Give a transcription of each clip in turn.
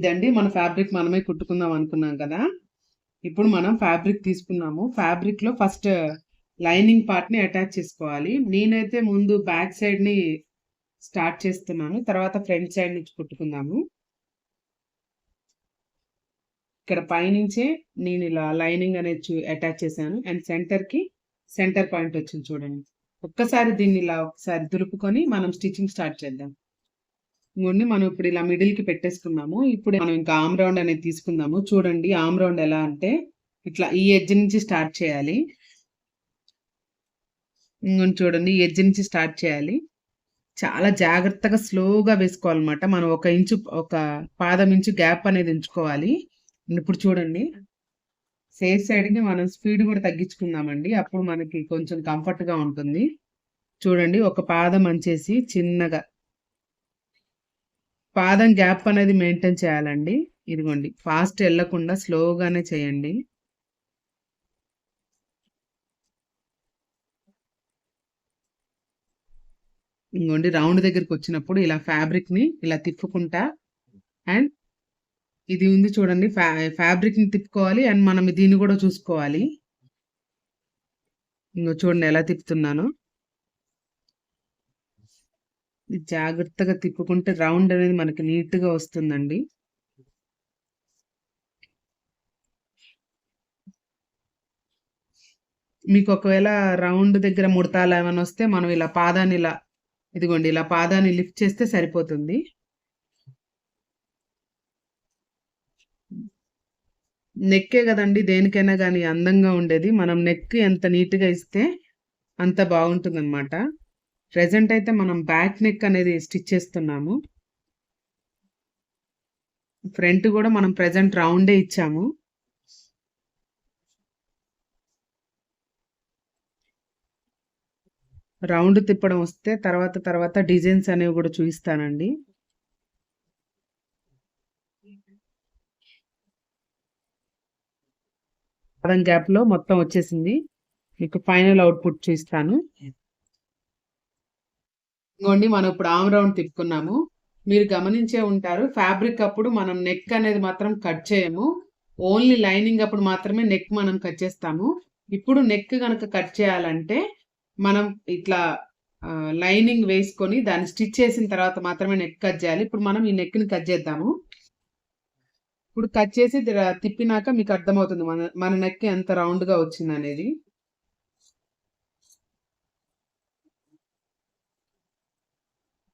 ఇదండి మన ఫ్యాబ్రిక్ మనమే కుట్టుకుందాం అనుకున్నాం కదా. ఇప్పుడు మనం ఫ్యాబ్రిక్ తీసుకున్నాము. ఫ్యాబ్రిక్‌లో ఫస్ట్ లైనింగ్ పార్ట్‌ని అటాచ్ చేసుకోవాలి. నేనైతే ముందు బ్యాక్ సైడ్‌ని స్టార్ట్ చేస్తున్నాను. తర్వాత ఫ్రంట్ సైడ్ నుంచి కుట్టుకుందాము. ఇక్కడ పైనుంచే నేను ఇలా లైనింగ్ అనేది అటాచ్ చేశాను. అండ్ సెంటర్ పాయింట్ వచ్చింది చూడండి. ఒక్కసారి దీన్ని ఇలా ఒకసారి దులుపుకొని మనం స్టిచ్చింగ్ స్టార్ట్ చేద్దాం. ఇంగోండి మనం ఇప్పుడు ఇలా మిడిల్‌కి పెట్టేసుకున్నాము. ఇప్పుడు మనం ఇంకా ఆర్మ్ రౌండ్ అనేది తీసుకుందాము. చూడండి ఆర్మ్ రౌండ్ ఎలా అంటే ఇట్లా ఈ ఎడ్జ్ నుంచి స్టార్ట్ చేయాలి. ఇంగోండి చూడండి ఈ ఎడ్జ్ నుంచి స్టార్ట్ చేయాలి. చాలా జాగ్రత్తగా స్లోగా వేసుకోవాలన్నమాట. మనం ఒక పాదం ఇంచు గ్యాప్ అనేది ఉంచుకోవాలి. ఇప్పుడు చూడండి ఫేస్ సైడ్‌కి మనం స్పీడ్ కూడా తగ్గించుకుందామండి. అప్పుడు మనకి కొంచెం కంఫర్ట్‌గా ఉంటుంది. చూడండి ఒక పాదం అంచేసి చిన్నగా పాదం గ్యాప్ అనేది మెయింటైన్ చేయాలండి. ఇదిగోండి ఫాస్ట్ ఎళ్ళకుండా స్లోగానే చేయండి. ఇంగోండి రౌండ్ దగ్గరికొచ్చినప్పుడు ఇలా ఫ్యాబ్రిక్‌ని ఇలా తిప్పుకుంటా అండ్ ఇది ఉంది చూడండి ఫ్యాబ్రిక్‌ని తిప్పుకోవాలి అండ్ మనం దీన్ని కూడా చూసుకోవాలి. ఇంగో చూడండి ఎలా తిప్పుతున్నానో. ఇది జాగ్రత్తగా తిప్పుకుంటే రౌండ్ అనేది మనకి నీట్‌గా వస్తుందండి. మీకు ఒకవేళ రౌండ్ దగ్గర ముడతలేమన్నా వస్తే మనం ఇలా పాదాన్ని ఇలా ఇదిగోండి ఇలా పాదాన్ని లిఫ్ట్ చేస్తే సరిపోతుంది. నెక్కే గదండీ దేనికైనా గానీ అందంగా ఉండేది. మనం నెక్ ఎంత నీట్‌గా ఇస్తే అంత బాగుంటుందనమాట. ప్రెజెంట్ అయితే మనం బ్యాక్ నెక్ అనేది స్టిచ్ చేస్తున్నాము. ఫ్రంట్ గూడా మనం ప్రెజెంట్ రౌండే ఇచ్చాము. రౌండ్ తిప్పడం వస్తే తర్వాత డిజైన్స్ అనేవి గూడా చూయిస్తానండి. పాదం గ్యాప్‌లో మొత్తం వచ్చేసింది. మీకు ఫైనల్ అవుట్‌పుట్ చూయిస్తాను. ఇగోండి మనం ఇప్పుడు ఆర్మ్ రౌండ్ తిప్పుకున్నాము. మీరు గమనించే ఉంటారు. ఫ్యాబ్రిక్ అప్పుడు మనం నెక్ అనేది మాత్రం కట్ చేయము. ఓన్లీ లైనింగ్ అప్పుడు మాత్రమే నెక్ మనం కట్ చేస్తాము. ఇప్పుడు నెక్ గనక కట్ చేయాలంటే మనం ఇట్లా లైనింగ్ వేసుకొని దాన్ని స్టిచ్ చేసిన తర్వాత మాత్రమే నెక్ కట్ చేయాలి. ఇప్పుడు మనం ఈ నెక్‌ని కట్ చేద్దాము. ఇప్పుడు కట్ చేసి తిప్పినాక మీకు అర్థమవుతుంది మన మన నెక్ ఎంత రౌండ్‌గా వచ్చిందనేది.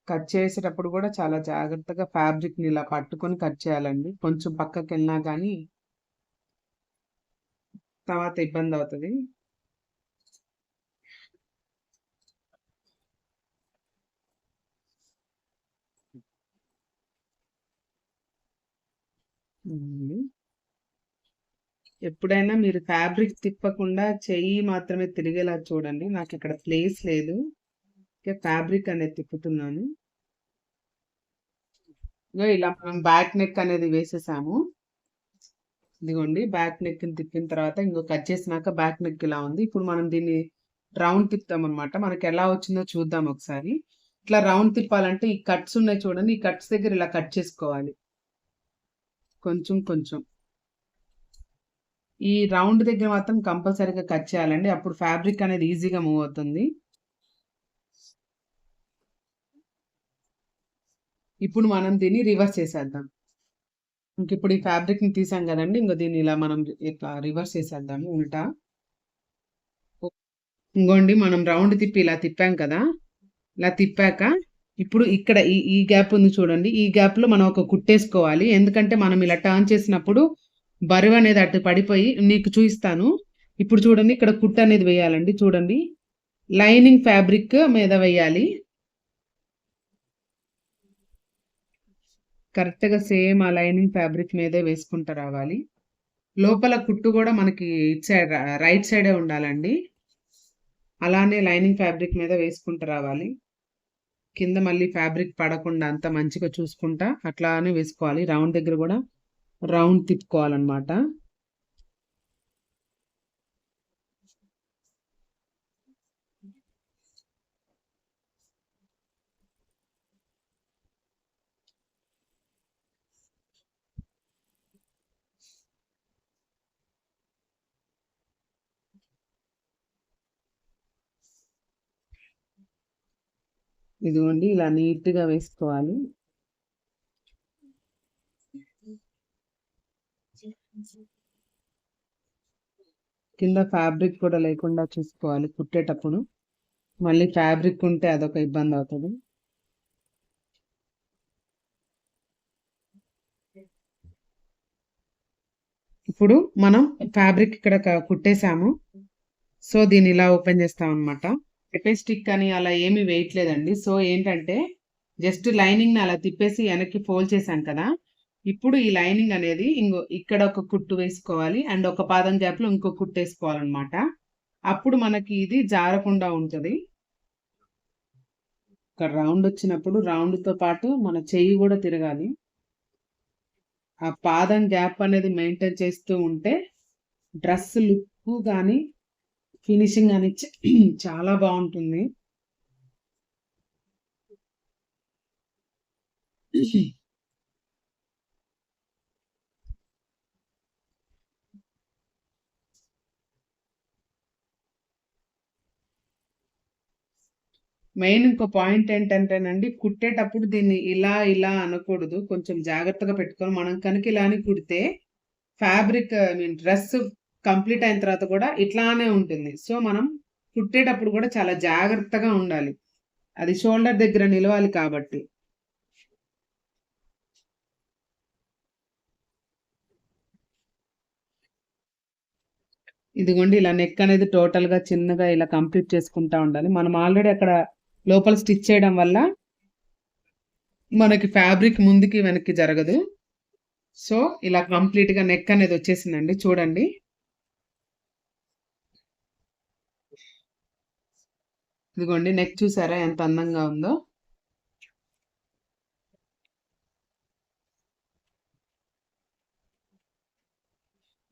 కట్ చేసేటప్పుడు గూడా చాలా జాగ్రత్తగా ఫ్యాబ్రిక్‌ని ఇలా పట్టుకొని కట్ చేయాలండి. కొంచెం పక్కకెళ్ళినా గానీ తర్వాత ఇబ్బందవుతది. హ్మ్. ఎప్పుడైనా మీరు ఫ్యాబ్రిక్ తిప్పకుండా చెయ్యి మాత్రమే తిరిగేలా చూడండి. నాకిక్కడ ప్లేస్ లేదు. ఫ్యాబ్రిక్ అనేది తిప్పుతున్నాను. ఇగో ఇలా మనం బ్యాక్ నెక్ అనేది వేసేసాము. ఇదిగోండి బ్యాక్ నెక్‌ని తిప్పిన తర్వాత ఇంగో కట్ చేసినాక బ్యాక్ నెక్ ఇలా ఉంది. ఇప్పుడు మనం దీన్ని రౌండ్ తిప్పుతామనమాట. మనకెలా వచ్చిందో చూద్దాం ఒకసారి. ఇట్లా రౌండ్ తిప్పాలంటే ఈ కట్స్ ఉన్నాయి చూడండి. ఈ కట్స్ దగ్గర ఇలా కట్ చేసుకోవాలి. కొంచెం. ఈ రౌండ్ దగ్గర మాత్రం కంపల్సరీగా కట్ చేయాలండి. అప్పుడు ఫ్యాబ్రిక్ అనేది ఈజీగా మూవ్ అవుతుంది. ఇప్పుడు మనం దీన్ని రివర్స్ చేసేద్దాం. ఇంకిప్పుడు ఈ ఫ్యాబ్రిక్‌ని తీసాం గదండీ! ఇంగో దీన్ని ఇలా మనం ఇట్లా రివర్స్ చేసేద్దాము ఉల్టా. ఇంగోండి మనం రౌండ్ తిప్పి ఇలా తిప్పాం కదా! ఇలా తిప్పాక ఇప్పుడు ఇక్కడ ఈ గ్యాప్ ఉంది చూడండి. ఈ గ్యాప్‌లో మనం ఒక కుట్టేసుకోవాలి. ఎందుకంటే మనం ఇలా టర్న్ చేసినప్పుడు బరువనేది అటు పడిపోయి మీకు చూయిస్తాను. ఇప్పుడు చూడండి ఇక్కడ కుట్టనేది వేయాలండి చూడండి. లైనింగ్ ఫ్యాబ్రిక్ మీద వేయాలి. కరెక్ట్‌గా సేమ్ ఆ లైనింగ్ ఫ్యాబ్రిక్ మీదే వేసుకుంటా రావాలి. లోపల కుట్టు గూడా మనకి ఇటు సైడ్ రైట్ సైడే ఉండాలండి. అలానే లైనింగ్ ఫ్యాబ్రిక్ మీద వేసుకుంటూ రావాలి. కింద మళ్ళీ ఫ్యాబ్రిక్ పడకుండా అంతా మంచిగా చూసుకుంటా అట్లానే వేసుకోవాలి. రౌండ్ దగ్గర గూడా రౌండ్ తిప్పుకోవాలనమాట. ఇదిగోండి ఇలా నీట్గా వేసుకోవాలి. కింద ఫ్యాబ్రిక్ కూడా లేకుండా చూసుకోవాలి కుట్టేటప్పుడు. మళ్ళీ ఫ్యాబ్రిక్ ఉంటే అదొక ఇబ్బంది అవుతుంది. ఇప్పుడు మనం ఫ్యాబ్రిక్ ఇక్కడ కుట్టేసాము. సో దీన్ని ఇలా ఓపెన్ చేస్తాం అనమాట. స్టిక్ అని అలా ఏమీ వేయట్లేదండి. సో ఏంటంటే జస్ట్ లైనింగ్ అలా తిప్పేసి వెనక్కి ఫోల్డ్ చేశాం కదా. ఇప్పుడు ఈ లైనింగ్ అనేది ఇక్కడ ఒక కుట్టు వేసుకోవాలి అండ్ ఒక పాదం గ్యాప్ లో ఇంకో కుట్టు వేసుకోవాలన్నమాట. అప్పుడు మనకి ఇది జారకుండా ఉంటది. ఇక్కడ రౌండ్ వచ్చినప్పుడు రౌండ్ తో పాటు మన చెయ్యి కూడా తిరగాలి. ఆ పాదం గ్యాప్ అనేది మెయింటైన్ చేస్తూ ఉంటే డ్రెస్ లుక్ కానీ ఫినిషింగ్ అని చాలా బాగుంటుంది. మెయిన్ ఇంకో పాయింట్ ఏంటంటేనండి, కుట్టేటప్పుడు దీన్ని ఇలా ఇలా అనకూడదు. కొంచెం జాగ్రత్తగా పెట్టుకొని మనం కనుక ఇలానే కుడితే fabric I mean dress complete అయిన తర్వాత కూడా ఇట్లానే ఉంటుంది. సో మనం కుట్టేటప్పుడు కూడా చాలా జాగ్రత్తగా ఉండాలి. అది షోల్డర్ దగ్గర నిలవాలి కాబట్టి. ఇదిగోండి ఇలా నెక్ అనేది టోటల్ గా చిన్నగా ఇలా కంప్లీట్ చేసుకుంటా ఉండాలి. మనం ఆల్రెడీ అక్కడ లోపల స్టిచ్ చేయడం వల్ల మనకి ఫ్యాబ్రిక్ ముందుకి వెనక్కి జరగదు. సో ఇలా కంప్లీట్ గా నెక్ అనేది వచ్చేసిందండి. చూడండి. ఇదిగోండి నెక్ చూసారా ఎంత అందంగా ఉందో.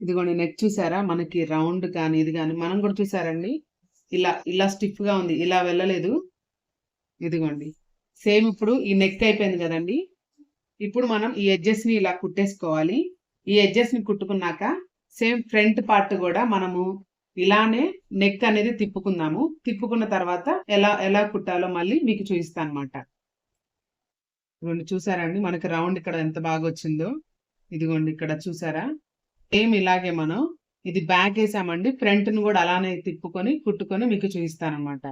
ఇదిగోండి నెక్ చూసారా మనకి రౌండ్ కానీ ఇది కానీ మనం కూడా చూసారండి ఇలా ఇలా స్టిఫ్ గా ఉంది, ఇలా వెళ్ళలేదు. ఇదిగోండి సేమ్ ఇప్పుడు ఈ నెక్ అయిపోయింది కదండి. ఇప్పుడు మనం ఈ ఎడ్జెస్ ని ఇలా కుట్టేసుకోవాలి. ఈ ఎడ్జెస్ ని కుట్టుకున్నాక సేమ్ ఫ్రంట్ పార్ట్ కూడా మనము ఇలానే నెక్ అనేది తిప్పుకుందాము. తిప్పుకున్న తర్వాత ఎలా ఎలా కుట్టాలో మళ్ళీ మీకు చూపిస్తాను అనమాట. ఇదిగోండి చూసారండి మనకి రౌండ్ ఇక్కడ ఎంత బాగా వచ్చిందో. ఇదిగోండి ఇక్కడ చూసారా సేమ్ ఇలాగే మనం ఇది బ్యాక్ వేసామండి. ఫ్రంట్ ను కూడా అలానే తిప్పుకొని కుట్టుకొని మీకు చూపిస్తాను అనమాట.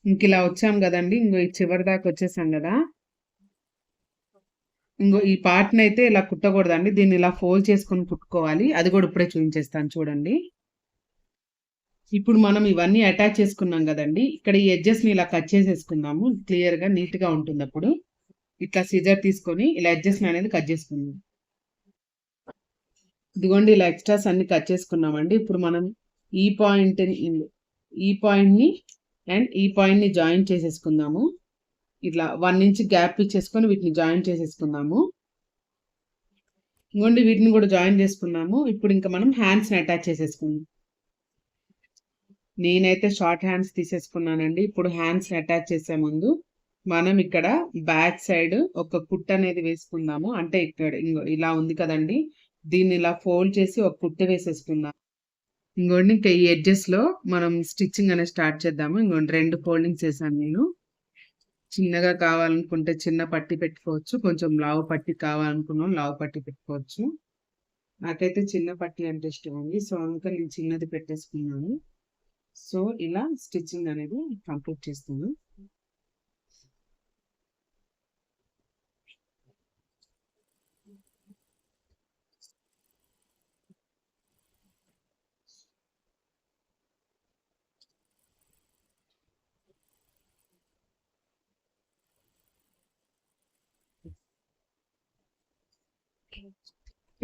ఇంక ఇలా వచ్చాం కదండి. ఇంకో ఈ చివరి దాకా వచ్చేసాం కదా. ఇంకో ఈ పార్ట్ని అయితే ఇలా కుట్టకూడదండి. దీన్ని ఇలా ఫోల్డ్ చేసుకొని కుట్టుకోవాలి. అది కూడా ఇప్పుడే చూపించేస్తాను చూడండి. ఇప్పుడు మనం ఇవన్నీ అటాచ్ చేసుకున్నాం కదండి. ఇక్కడ ఈ ఎడ్జెస్ ని ఇలా కట్ చేసేసుకుందాము. క్లియర్ గా నీట్ గా ఉంటుంది. అప్పుడు ఇట్లా సిజర్ తీసుకొని ఇలా ఎడ్జెస్ అనేది కట్ చేసుకుందాం. ఇదిగోండి ఇలా ఎక్స్ట్రాస్ అన్ని కట్ చేసుకున్నామండి. ఇప్పుడు మనం ఈ పాయింట్ ఈ పాయింట్ ని అండ్ ఈ పాయింట్ ని జాయిన్ చేసేసుకుందాము. ఇట్లా 1 ఇంచ్ గ్యాప్ ఇచ్చేసుకొని వీటిని జాయిన్ చేసేసుకుందాము. ఇంకోండి వీటిని కూడా జాయిన్ చేసుకున్నాము. ఇప్పుడు ఇంకా మనం హ్యాండ్స్ ని అటాచ్ చేసేసుకుందాం. నేనైతే షార్ట్ హ్యాండ్స్ తీసేసుకున్నానండి. ఇప్పుడు హ్యాండ్స్ ని అటాచ్ చేసే ముందు మనం ఇక్కడ బ్యాక్ సైడ్ ఒక కుట్ అనేది వేసుకుందాము. అంటే ఇక్కడ ఇలా ఉంది కదండి. దీన్ని ఇలా ఫోల్డ్ చేసి ఒక కుట్టు వేసేసుకుందాం. ఇంకోండి ఇంకా ఈ ఎడ్జెస్ లో మనం స్టిచ్చింగ్ అనేది స్టార్ట్ చేద్దాము. ఇంకోండి 2 ఫోల్డింగ్స్ వేసాను నేను. చిన్నగా కావాలనుకుంటే చిన్న పట్టి పెట్టుకోవచ్చు. కొంచెం లావు పట్టి కావాలనుకున్నాం లావు పట్టి పెట్టుకోవచ్చు. నాకైతే చిన్న పట్టి అంటే ఇష్టం అండి. సో అందుకని నేను చిన్నది పెట్టేసుకున్నాను. సో ఇలా స్టిచ్చింగ్ అనేది కంప్లీట్ చేస్తాను.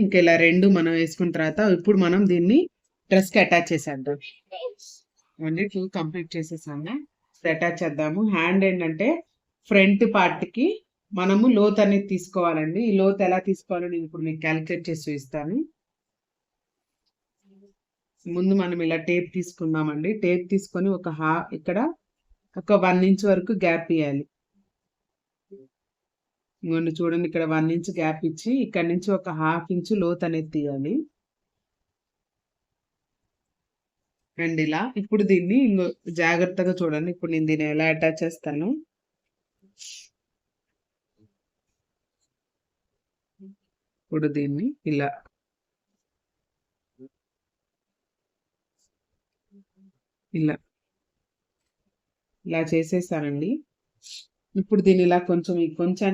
ఇంకా ఇలా రెండు మనం వేసుకున్న తర్వాత ఇప్పుడు మనం దీన్ని డ్రెస్ కి అటాచ్ చేసేద్దాం. ఓన్లీ 2 కంప్లీట్ చేసేసాము. అటాచ్ చేద్దాము. హ్యాండ్ ఏంటంటే ఫ్రంట్ పార్ట్ కి మనము లోత్ అనేది తీసుకోవాలండి. ఈ లోత్ ఎలా తీసుకోవాలో నేను ఇప్పుడు మీకు క్యాలిక్యులేట్ చేసి చూపిస్తాను. ముందు మనం ఇలా టేప్ తీసుకుందామండి. టేప్ తీసుకొని ఇక్కడ ఒక 1 ఇంచ్ వరకు గ్యాప్ ఇవ్వాలి. ఇంకొండి చూడండి, ఇక్కడ 1 ఇంచ్ గ్యాప్ ఇచ్చి ఇక్కడ నుంచి ఒక 1/2 ఇంచ్ లోత్ అనేది తీయాలి. అండ్ ఇలా ఇప్పుడు దీన్ని జాగ్రత్తగా చూడండి. ఇప్పుడు నేను దీన్ని ఎలా అటాచ్ చేస్తాను. ఇప్పుడు దీన్ని ఇలా ఇలా ఇలా చేసేసానండి. ఇప్పుడు దీన్ని ఇలా కొంచెం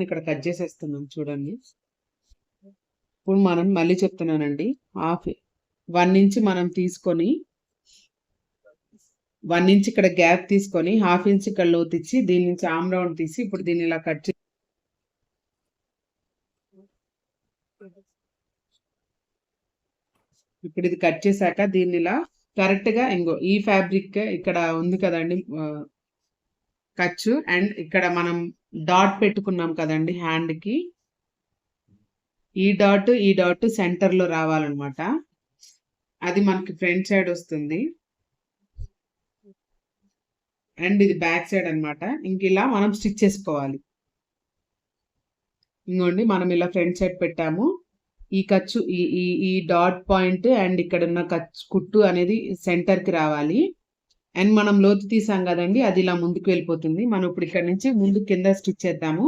ఇక్కడ కట్ చేసేస్తున్నాం చూడండి. ఇప్పుడు మనం మళ్ళీ చెప్తున్నానండి, 1 ఇంచ్ మనం తీసుకొని 1 ఇంచ్ ఇక్కడ గ్యాప్ తీసుకొని 1/2 ఇంచ్ ఇక్కడ లోతు ఇచ్చి దీని నుంచి ఆమ్ రౌండ్ తీసి ఇప్పుడు దీన్ని ఇలా కట్ ఇప్పుడు ఇది కట్ చేశాక దీన్ని ఇలా కరెక్ట్ గా ఈ ఫ్యాబ్రిక్ ఇక్కడ ఉంది కదండి ఖర్చు, అండ్ ఇక్కడ మనం డాట్ పెట్టుకున్నాం కదండి హ్యాండ్ కి, ఈ డాట్ సెంటర్ లో రావాలన్నమాట. అది మనకి ఫ్రంట్ సైడ్ వస్తుంది అండ్ ఇది బ్యాక్ సైడ్ అనమాట. ఇంక ఇలా మనం స్టిచ్ చేసుకోవాలి. ఇంకోండి మనం ఇలా ఫ్రంట్ సైడ్ పెట్టాము. ఈ ఖర్చు ఈ డాట్ పాయింట్ అండ్ ఇక్కడ ఉన్న కుట్టు అనేది సెంటర్ కి రావాలి. అండ్ మనం లోతు తీసాం కదండి, అది ఇలా ముందుకు వెళ్ళిపోతుంది. మనం ఇప్పుడు ఇక్కడ నుంచి ముందు కింద స్టిచ్ చేద్దాము,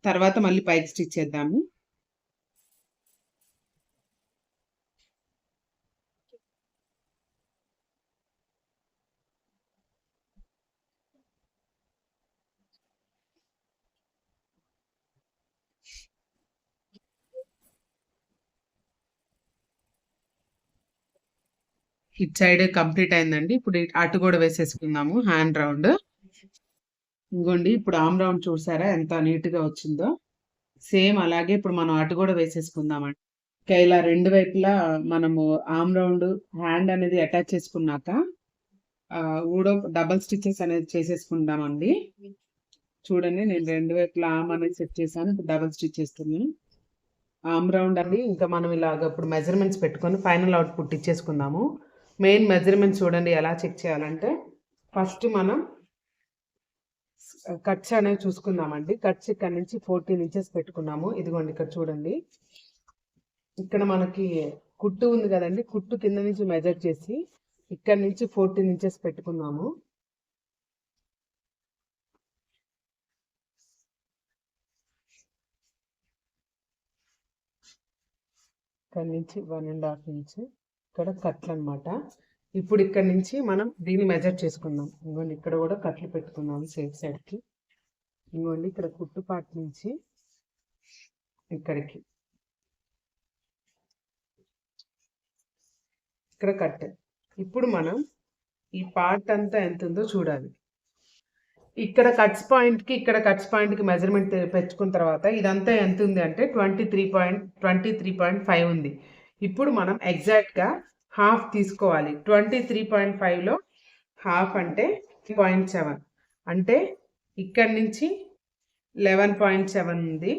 తర్వాత మళ్ళీ పైకి స్టిచ్ చేద్దాము. ఇట్ సైడ్ కంప్లీట్ అయిందండి. ఇప్పుడు అటు కూడా వేసేసుకుందాము హ్యాండ్ రౌండ్. ఇంకోండి ఇప్పుడు ఆమ్ రౌండ్ చూసారా ఎంత నీట్ గా వచ్చిందో. సేమ్ అలాగే ఇప్పుడు మనం అటు కూడా వేసేసుకుందామండి. ఇలా రెండు వైపులా మనము ఆమ్ రౌండ్ హ్యాండ్ అనేది అటాచ్ చేసుకున్నాక ఊడో డబల్ స్టిచెస్ అనేది చేసేసుకుందామండి. చూడండి నేను రెండు వైపులా ఆమ్ అనేది సెట్ చేశాను. ఇప్పుడు డబల్ స్టిచ్ చేస్తున్నాను. ఆమ్ రౌండ్ అండి. ఇంకా మనం ఇలాగ ఇప్పుడు మెజర్మెంట్స్ పెట్టుకొని ఫైనల్ అవుట్పుట్ ఇచ్చేసుకుందాము. మెయిన్ మెజర్మెంట్స్ చూడండి ఎలా చెక్ చేయాలంటే, ఫస్ట్ మనం కట్స్ అనేవి చూసుకుందామండి. కట్స్ ఇక్కడ నుంచి 14 ఇంచెస్ పెట్టుకున్నాము. ఇదిగోండి ఇక్కడ చూడండి, ఇక్కడ మనకి కుట్టు ఉంది కదండి, కుట్టు కింద నుంచి మెజర్ చేసి ఇక్కడ నుంచి 14 ఇంచెస్ పెట్టుకున్నాము. ఇక్కడ నుంచి 1.5 ఇంచ్ ఇక్కడ కట్లు అనమాట. ఇప్పుడు ఇక్కడ నుంచి మనం దీన్ని మెజర్ చేసుకుందాం. ఇంకోండి ఇక్కడ కూడా కట్లు పెట్టుకుందాం సేఫ్ సైడ్ కి. ఇంకోండి ఇక్కడ కుట్టు పార్ట్ నుంచి ఇక్కడికి ఇక్కడ కట్. ఇప్పుడు మనం ఈ పార్ట్ అంతా ఎంత ఉందో చూడాలి. ఇక్కడ కట్స్ పాయింట్ కి మెజర్మెంట్ పెంచుకున్న తర్వాత ఇదంతా ఎంత ఉంది అంటే 23.5 ఉంది. ఇప్పుడు మనం ఎగ్జాక్ట్ గా హాఫ్ తీసుకోవాలి. 23.5 లో హాఫ్ అంటే 0.7, అంటే ఇక్కడ నుంచి 11.7 ఉంది.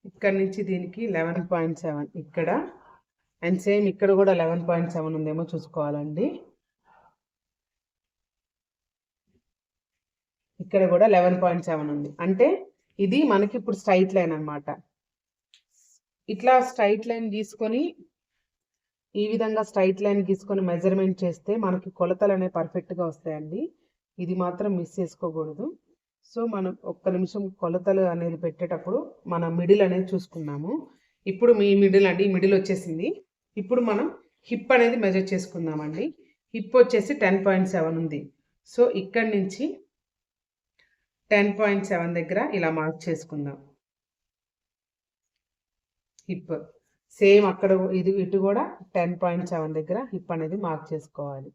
ఇక్కడ నుంచి దీనికి 11.7 ఇక్కడ, అండ్ సేమ్ ఇక్కడ కూడా 11.7 ఉందేమో చూసుకోవాలండి. ఇక్కడ కూడా 11.7 ఉంది, అంటే ఇది మనకి ఇప్పుడు స్ట్రైట్ లైన్ అనమాట. ఇట్లా స్ట్రైట్ లైన్ గీసుకొని ఈ విధంగా స్ట్రైట్ లైన్ గీసుకొని మెజర్మెంట్ చేస్తే మనకి కొలతలు అనేవి పర్ఫెక్ట్గా వస్తాయండి. ఇది మాత్రం మిస్ చేసుకోకూడదు. సో మనం ఒక్క నిమిషం కొలతలు అనేది పెట్టేటప్పుడు మన మిడిల్ అనేది చూసుకున్నాము. ఇప్పుడు మీ మిడిల్ అండి, మిడిల్ వచ్చేసింది. ఇప్పుడు మనం హిప్ అనేది మెజర్ చేసుకుందామండి. హిప్ వచ్చేసి 10.7 ఉంది. సో ఇక్కడ నుంచి 10.7 దగ్గర ఇలా మార్క్ చేసుకుందాం. హిప్ సేమ్ అక్కడ ఇటు కూడా 10.7 దగ్గర హిప్ అనేది మార్క్ చేసుకోవాలి.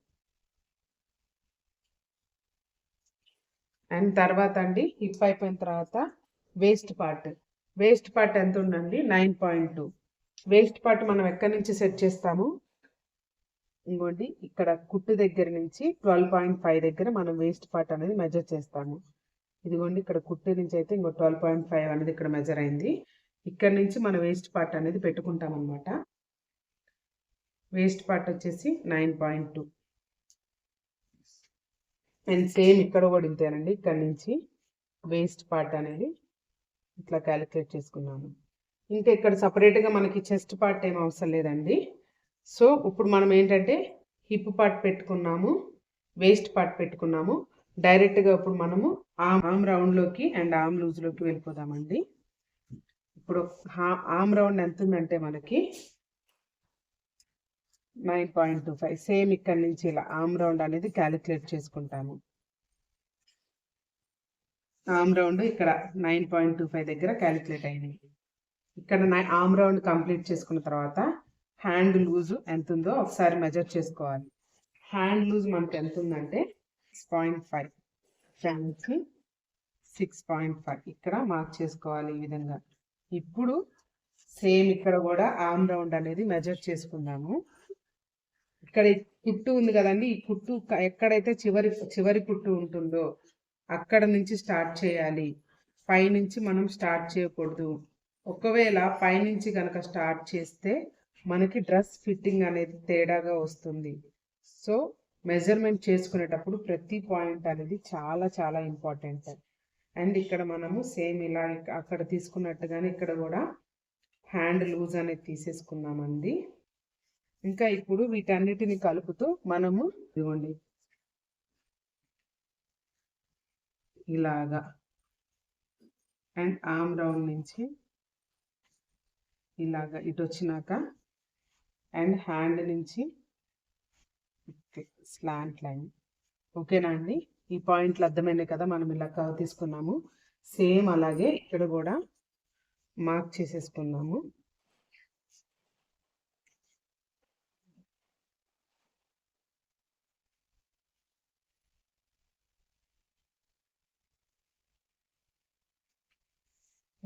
అండ్ తర్వాత అండి హిప్ అయిపోయిన తర్వాత వేస్ట్ పార్ట్ ఎంత ఉందండి 9.2. వేస్ట్ పార్ట్ మనం ఎక్కడి నుంచి సెట్ చేస్తాము, ఇంకోండి ఇక్కడ కుట్టు దగ్గర నుంచి 12.5 దగ్గర మనం వేస్ట్ పార్ట్ అనేది మెజర్ చేస్తాము. ఇదిగోండి ఇక్కడ కుట్టు నుంచి అయితే ఇంకో 12.5 అనేది ఇక్కడ మెజర్ అయింది. ఇక్కడ నుంచి మన వేస్ట్ పార్ట్ అనేది పెట్టుకుంటాం అనమాట. వేస్ట్ పార్ట్ వచ్చేసి 9.2. అండ్ సేమ్ ఇక్కడ కూడా ఇంతేనండి. ఇక్కడ నుంచి వేస్ట్ పార్ట్ అనేది ఇట్లా క్యాలిక్యులేట్ చేసుకున్నాము. ఇంకా ఇక్కడ సపరేట్గా మనకి చెస్ట్ పార్ట్ ఏం అవసరం లేదండి. సో ఇప్పుడు మనం ఏంటంటే హిప్ పార్ట్ పెట్టుకున్నాము, వేస్ట్ పార్ట్ పెట్టుకున్నాము. డైరెక్ట్గా ఇప్పుడు మనము ఆర్మ్ రౌండ్లోకి అండ్ ఆర్మ్ లూజ్లోకి వెళ్ళిపోదామండి. ఇప్పుడు ఆర్మ్ రౌండ్ ఎంత ఉందంటే మనకి 9.25. సేమ్ ఇక్కడ నుంచి ఇలా ఆర్మ్ రౌండ్ అనేది క్యాలిక్యులేట్ చేసుకుంటాము. ఆర్మ్ రౌండ్ ఇక్కడ 9.25 దగ్గర క్యాలిక్యులేట్ అయింది. ఇక్కడ ఆర్మ్ రౌండ్ కంప్లీట్ చేసుకున్న తర్వాత హ్యాండ్ లూజ్ ఎంత ఉందో ఒకసారి మెజర్ చేసుకోవాలి. హ్యాండ్ లూజ్ మనకి ఎంత ఉందంటే 6.5. హ్యాండ్కి 6.5 ఇక్కడ మార్క్ చేసుకోవాలి ఈ విధంగా. ఇప్పుడు సేమ్ ఇక్కడ కూడా ఆర్మ్ రౌండ్ అనేది మెజర్ చేసుకుందాము. ఇక్కడ కుట్టు ఉంది కదండి, ఈ కుట్టు ఎక్కడైతే చివరి కుట్టు ఉంటుందో అక్కడ నుంచి స్టార్ట్ చేయాలి. పైనుంచి మనం స్టార్ట్ చేయకూడదు. ఒకవేళ పైనుంచి కనుక స్టార్ట్ చేస్తే మనకి డ్రెస్ ఫిట్టింగ్ అనేది తేడాగా వస్తుంది. సో మెజర్మెంట్ చేసుకునేటప్పుడు ప్రతి పాయింట్ అనేది చాలా చాలా ఇంపార్టెంట్. అండ్ ఇక్కడ మనము సేమ్ ఇలా అక్కడ తీసుకున్నట్టుగానే ఇక్కడ కూడా హ్యాండ్ లూజ్ అనేది తీసేసుకున్నామండి. ఇంకా ఇప్పుడు వీటన్నిటిని కలుపుతూ మనము ఇదిగోండి ఇలాగా అండ్ ఆర్మ్ రౌండ్ నుంచి ఇలాగా ఇటు వచ్చినాక అండ్ హ్యాండ్ నుంచి స్లాంట్ లైన్. ఓకేనా అండి? ఈ పాయింట్లు అర్థమైనాయి కదా, మనం ఇలా కర్వ్ తీసుకున్నాము. సేమ్ అలాగే ఇక్కడ కూడా మార్క్ చేసేసుకున్నాము.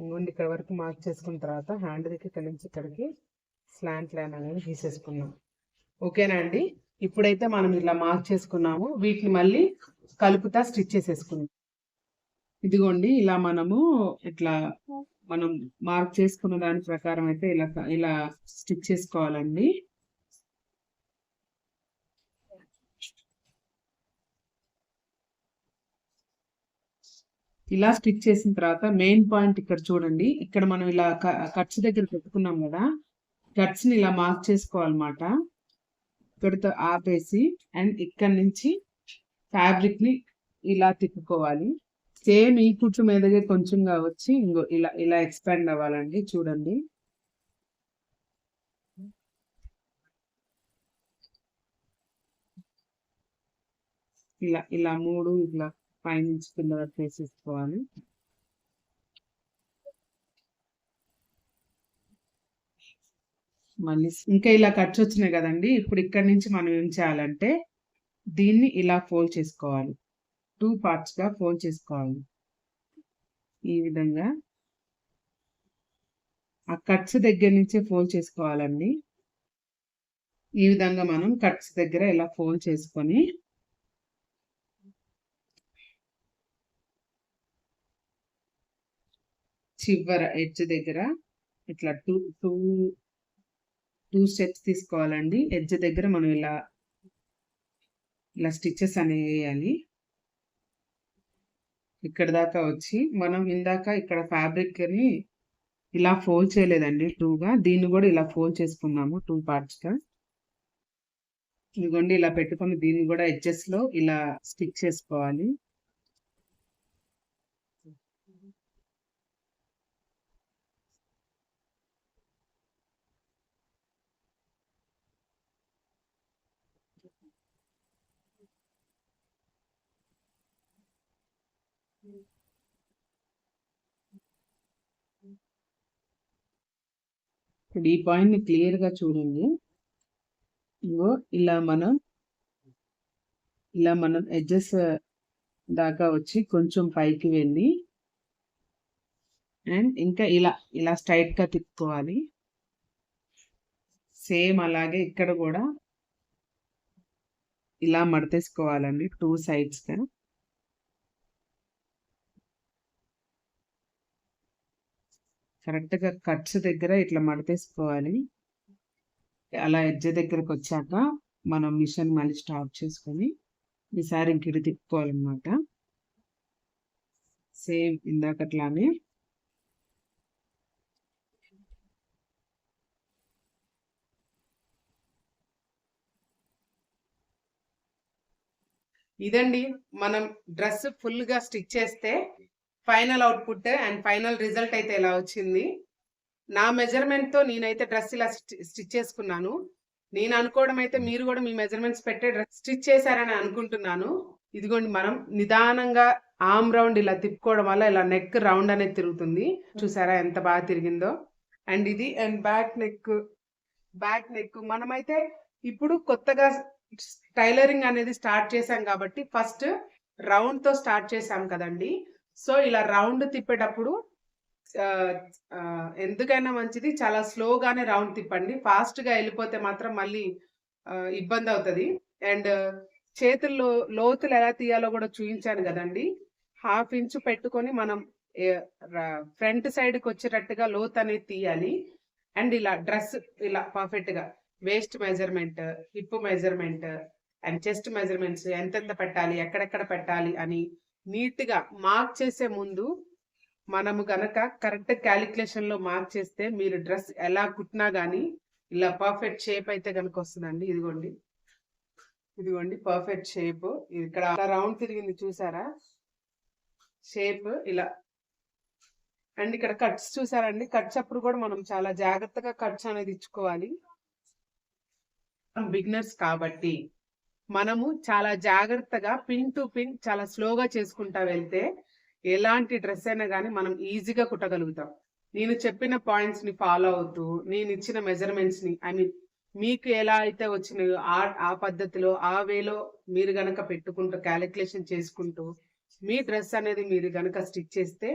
ఇంకోండి ఇక్కడ వరకు మార్క్ చేసుకున్న తర్వాత హ్యాండ్ దగ్గర ఇక్కడ నుంచి ఇక్కడికి స్లాంట్ లైన్ అనేది తీసేసుకున్నాం. ఓకేనా అండి? ఇప్పుడైతే మనం ఇలా మార్క్ చేసుకున్నాము. వీటిని మళ్ళీ కలుపుతా స్టిచ్ చేసేసుకున్నాం. ఇదిగోండి ఇలా మనము ఇట్లా మనం మార్క్ చేసుకున్న దాని ప్రకారం అయితే ఇలా స్టిచ్ చేసుకోవాలండి. ఇలా స్టిచ్ చేసిన తర్వాత మెయిన్ పాయింట్ ఇక్కడ చూడండి, ఇక్కడ మనం ఇలా కట్స్ దగ్గర పెట్టుకున్నాం కదా, కట్స్ ని ఇలా మార్క్ చేసుకోవాలన్నమాట. ఇక్కడితో ఆపేసి అండ్ ఇక్కడ నుంచి ఫ్యాబ్రిక్ ని ఇలా తిప్పుకోవాలి. సేమ్ ఈ కుట్టు మీదగా కొంచెంగా వచ్చి ఇంకో ఇలా ఇలా ఎక్స్పాండ్ అవ్వాలండి. చూడండి ఇలా ఇలా మూడు ఇలా పైనుంచి కింద వరకు వేసేసుకోవాలి. మళ్ళీ ఇంకా ఇలా కట్స్ వచ్చినాయి కదండి, ఇప్పుడు ఇక్కడ నుంచి మనం ఏం చేయాలంటే దీన్ని ఇలా ఫోల్డ్ చేసుకోవాలి. 2 parts గా ఫోల్డ్ చేసుకోవాలి. ఈ విధంగా ఆ కట్స్ దగ్గర నుంచే ఫోల్డ్ చేసుకోవాలండి. ఈ విధంగా మనం కట్స్ దగ్గర ఇలా ఫోల్డ్ చేసుకొని చివర ఎడ్జ్ దగ్గర ఇట్లా టూ స్టెప్స్ తీసుకోవాలండి. ఎడ్జ్ దగ్గర మనం ఇలా స్టిచెస్ అనేవి వేయాలి. ఇక్కడ దాకా వచ్చి మనం ఇందాక ఇక్కడ ఫ్యాబ్రిక్ ని ఇలా ఫోల్డ్ చేయలేదండి 2గా, దీన్ని కూడా ఇలా ఫోల్డ్ చేసుకున్నాము 2 parts గా. ఇదిగోండి ఇలా పెట్టుకొని దీన్ని కూడా ఎడ్జెస్ లో ఇలా స్టిచ్ చేసుకోవాలి. ఇప్పుడు ఈ పాయింట్ ని క్లియర్ గా చూడండి. ఇగో ఇలా మనం ఎడ్జెస్ దాకా వచ్చి కొంచెం పైకి వెళ్ళి అండ్ ఇంకా ఇలా స్ట్రైట్ గా తిప్పుకోవాలి. సేమ్ అలాగే ఇక్కడ కూడా ఇలా మడతేసుకోవాలండి 2 సైడ్స్ గా. కరెక్ట్ గా కట్స్ దగ్గర ఇట్లా మడతేసుకోవాలి. అలా ఎడ్జ్ దగ్గరకు వచ్చాక మనం మిషన్ మళ్ళీ స్టాప్ చేసుకొని ఈసారి ఇంక ఇటు తిప్పుకోవాలన్నమాట. సేమ్ ఇందాకట్లానే. ఇదండి మనం డ్రెస్ ఫుల్ గా స్టిచ్ చేస్తే final output and final result అయితే ఎలా వచ్చింది. నా మెజర్మెంట్ తో నేనైతే డ్రెస్ ఇలా స్టిచ్ చేసుకున్నాను. నేను అనుకోవడం అయితే మీరు కూడా మీ మెజర్మెంట్స్ పెట్టే డ్రెస్ స్టిచ్ చేశారని అనుకుంటున్నాను. ఇదిగోండి మనం నిదానంగా ఆర్మ్ రౌండ్ ఇలా తిప్పుకోవడం వల్ల ఇలా నెక్ రౌండ్ అనేది తిరుగుతుంది. చూసారా ఎంత బాగా తిరిగిందో. అండ్ ఇది అండ్ బ్యాక్ నెక్ మనమైతే ఇప్పుడు కొత్తగా టైలరింగ్ అనేది స్టార్ట్ చేసాం కాబట్టి ఫస్ట్ రౌండ్ తో స్టార్ట్ చేసాం కదండి. సో ఇలా రౌండ్ తిప్పేటప్పుడు ఎందుకైనా మంచిది చాలా స్లోగానే రౌండ్ తిప్పండి. ఫాస్ట్ గా వెళ్ళిపోతే మాత్రం మళ్ళీ ఇబ్బంది అవుతుంది. అండ్ చేతుల్లో లోతులు ఎలా తీయాలో కూడా చూపించాను కదండి. 1/2 ఇంచ్ పెట్టుకొని మనం ఫ్రంట్ సైడ్ కి వచ్చేటట్టుగా లోత్ అనేది తీయాలి. అండ్ ఇలా డ్రెస్ ఇలా పర్ఫెక్ట్ గా waste measurement, hip measurement and chest measurements ఎంతెంత పెట్టాలి, ఎక్కడెక్కడ పెట్టాలి అని నీట్ గా మార్క్ చేసే ముందు మనము గనక కరెక్ట్ క్యాలిక్యులేషన్ లో మార్క్ చేస్తే మీరు డ్రెస్ ఎలా కుట్టినా గానీ ఇలా పర్ఫెక్ట్ షేప్ అయితే కనుక వస్తుందండి. ఇదిగోండి పర్ఫెక్ట్ షేప్. ఇక్కడ రౌండ్ తిరిగింది చూసారా షేప్ ఇలా. అండ్ ఇక్కడ కట్స్ చూసారండి. కట్స్ అప్పుడు కూడా మనం చాలా జాగ్రత్తగా కట్స్ అనేది ఇచ్చుకోవాలి. బిగినర్స్ కాబట్టి మనము చాలా జాగ్రత్తగా పిన్ టు పిన్ చాలా స్లోగా చేసుకుంటా వెళ్తే ఎలాంటి డ్రెస్ అయినా కానీ మనం ఈజీగా కుట్టగలుగుతాం. నేను చెప్పిన పాయింట్స్ ని ఫాలో అవుతూ నేను ఇచ్చిన మెజర్మెంట్స్ ని మీకు ఎలా అయితే వచ్చినాయో ఆ పద్ధతిలో ఆ వేలో మీరు గనక పెట్టుకుంటూ క్యాలిక్యులేషన్ చేసుకుంటూ మీ డ్రెస్ అనేది మీరు గనక స్టిచ్ చేస్తే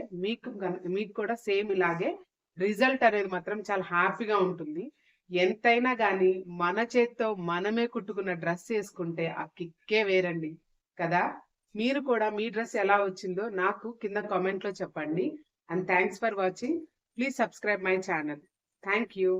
మీకు కూడా సేమ్ ఇలాగే రిజల్ట్ అనేది మాత్రం చాలా హ్యాపీగా ఉంటుంది. ఎంతైనా కానీ మన చేత్తో మనమే కుట్టుకున్న డ్రెస్ వేసుకుంటే ఆ కిక్కే వేరండి కదా. మీరు కూడా మీ డ్రెస్ ఎలా వచ్చిందో నాకు కింద కామెంట్ లో చెప్పండి. And thanks for watching. Please subscribe my channel. Thank you.